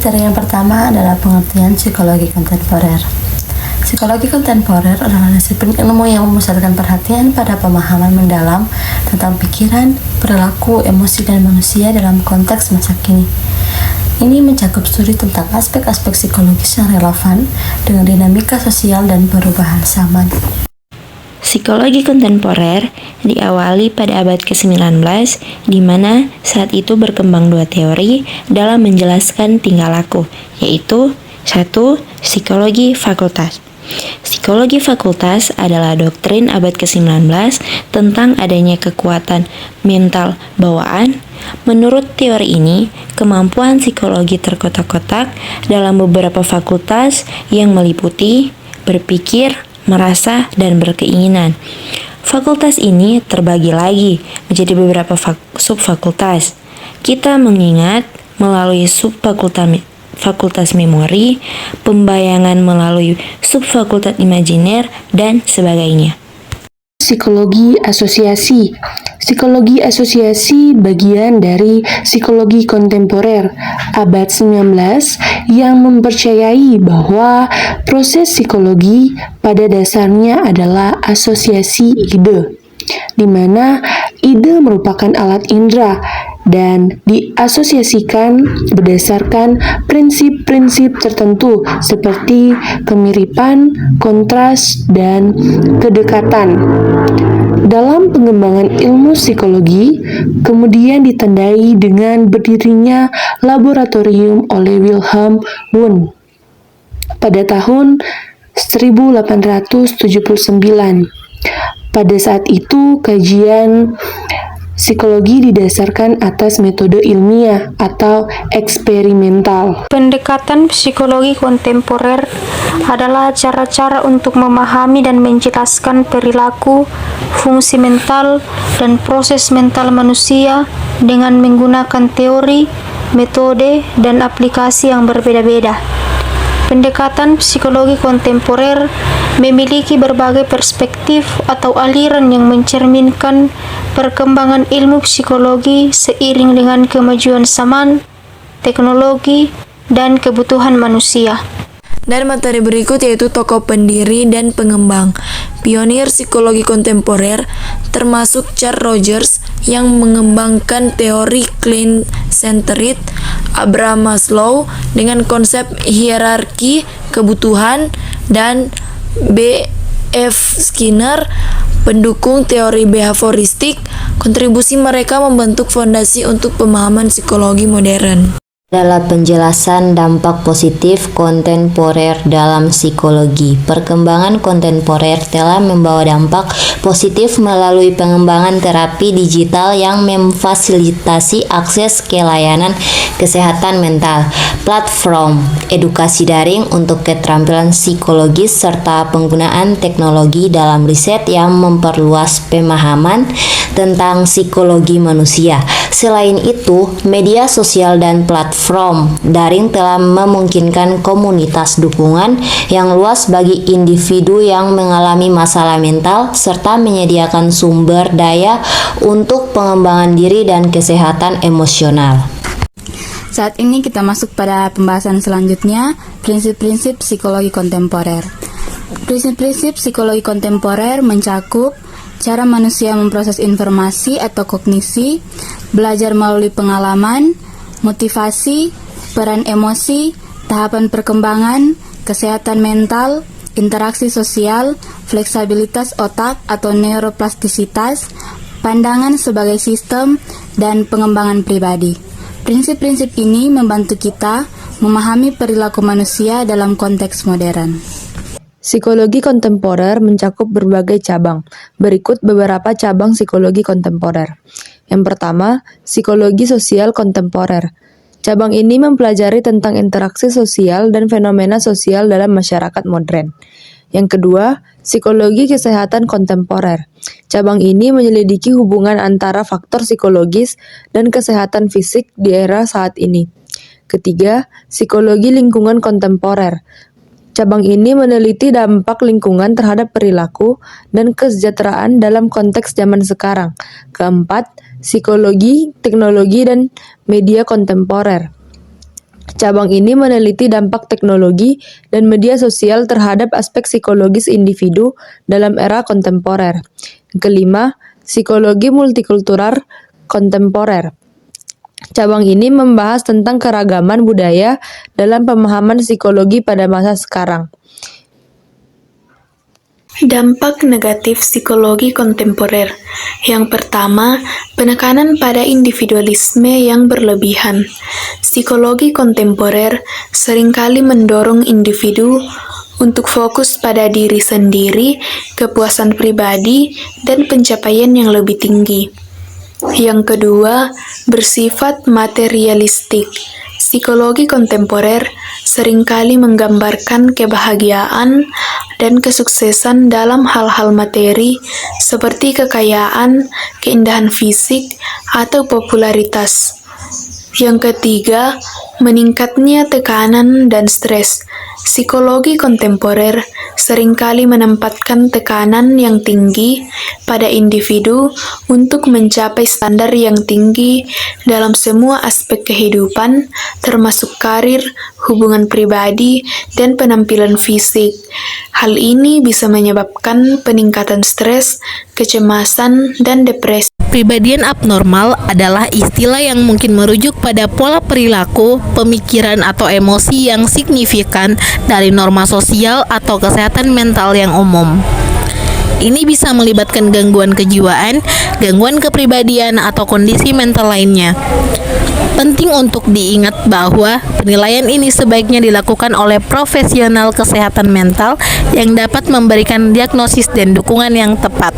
materi yang pertama adalah pengertian psikologi kontemporer. Psikologi kontemporer adalah disiplin ilmu yang memusatkan perhatian pada pemahaman mendalam tentang pikiran, perilaku, emosi, dan manusia dalam konteks masa kini. Ini mencakup studi tentang aspek-aspek psikologis yang relevan dengan dinamika sosial dan perubahan zaman. Psikologi kontemporer diawali pada abad ke-19, di mana saat itu berkembang dua teori dalam menjelaskan tingkah laku, yaitu 1. Psikologi fakultas. Psikologi fakultas adalah doktrin abad ke-19 tentang adanya kekuatan mental bawaan. Menurut teori ini, kemampuan psikologi terkotak-kotak dalam beberapa fakultas yang meliputi berpikir, merasa, dan berkeinginan. Fakultas ini terbagi lagi menjadi beberapa subfakultas. Kita mengingat melalui subfakultas memori, pembayangan melalui subfakultas imajiner, dan sebagainya. Psikologi asosiasi. Psikologi asosiasi bagian dari psikologi kontemporer abad 19 yang mempercayai bahwa proses psikologi pada dasarnya adalah asosiasi ide, di mana ide merupakan alat indera dan diasosiasikan berdasarkan prinsip-prinsip tertentu seperti kemiripan, kontras, dan kedekatan. Dalam pengembangan ilmu psikologi, kemudian ditandai dengan berdirinya laboratorium oleh Wilhelm Wundt pada tahun 1879. Pada saat itu, kajian psikologi didasarkan atas metode ilmiah atau eksperimental. Pendekatan psikologi kontemporer adalah cara-cara untuk memahami dan menjelaskan perilaku, fungsi mental, dan proses mental manusia dengan menggunakan teori, metode, dan aplikasi yang berbeda-beda. Pendekatan psikologi kontemporer memiliki berbagai perspektif atau aliran yang mencerminkan perkembangan ilmu psikologi seiring dengan kemajuan zaman, teknologi, dan kebutuhan manusia. Dan materi berikut yaitu tokoh pendiri dan pengembang pionir psikologi kontemporer, termasuk Carl Rogers yang mengembangkan teori client-centered, Abraham Maslow dengan konsep hierarki kebutuhan, dan B.F. Skinner, pendukung teori behavioristik. Kontribusi mereka membentuk fondasi untuk pemahaman psikologi modern. Adalah penjelasan dampak positif kontemporer dalam psikologi. Perkembangan kontemporer telah membawa dampak positif melalui pengembangan terapi digital yang memfasilitasi akses ke layanan kesehatan mental, platform edukasi daring untuk keterampilan psikologis, serta penggunaan teknologi dalam riset yang memperluas pemahaman tentang psikologi manusia. Selain itu, media sosial dan platform daring telah memungkinkan komunitas dukungan yang luas bagi individu yang mengalami masalah mental, serta menyediakan sumber daya untuk pengembangan diri dan kesehatan emosional. Saat ini kita masuk pada pembahasan selanjutnya, prinsip-prinsip psikologi kontemporer. Prinsip-prinsip psikologi kontemporer mencakup cara manusia memproses informasi atau kognisi, belajar melalui pengalaman, motivasi, peran emosi, tahapan perkembangan, kesehatan mental, interaksi sosial, fleksibilitas otak atau neuroplastisitas, pandangan sebagai sistem, dan pengembangan pribadi. Prinsip-prinsip ini membantu kita memahami perilaku manusia dalam konteks modern. Psikologi kontemporer mencakup berbagai cabang. Berikut beberapa cabang psikologi kontemporer. Yang pertama, psikologi sosial kontemporer. Cabang ini mempelajari tentang interaksi sosial dan fenomena sosial dalam masyarakat modern. Yang kedua, psikologi kesehatan kontemporer. Cabang ini menyelidiki hubungan antara faktor psikologis dan kesehatan fisik di era saat ini. Ketiga, psikologi lingkungan kontemporer. Cabang ini meneliti dampak lingkungan terhadap perilaku dan kesejahteraan dalam konteks zaman sekarang. Keempat, psikologi, teknologi, dan media kontemporer. Cabang ini meneliti dampak teknologi dan media sosial terhadap aspek psikologis individu dalam era kontemporer. Kelima, psikologi multikultural kontemporer. Cabang ini membahas tentang keragaman budaya dalam pemahaman psikologi pada masa sekarang. Dampak negatif psikologi kontemporer. Yang pertama, penekanan pada individualisme yang berlebihan. Psikologi kontemporer seringkali mendorong individu untuk fokus pada diri sendiri, kepuasan pribadi, dan pencapaian yang lebih tinggi. Yang kedua, bersifat materialistik. Psikologi kontemporer seringkali menggambarkan kebahagiaan dan kesuksesan dalam hal-hal materi seperti kekayaan, keindahan fisik, atau popularitas. Yang ketiga, meningkatnya tekanan dan stres. Psikologi kontemporer seringkali menempatkan tekanan yang tinggi pada individu untuk mencapai standar yang tinggi dalam semua aspek kehidupan, termasuk karir, hubungan pribadi, dan penampilan fisik. Hal ini bisa menyebabkan peningkatan stres, kecemasan, dan depresi. Kepribadian abnormal adalah istilah yang mungkin merujuk pada pola perilaku, pemikiran, atau emosi yang signifikan dari norma sosial atau kesehatan mental yang umum. Ini bisa melibatkan gangguan kejiwaan, gangguan kepribadian, atau kondisi mental lainnya. Penting untuk diingat bahwa penilaian ini sebaiknya dilakukan oleh profesional kesehatan mental yang dapat memberikan diagnosis dan dukungan yang tepat.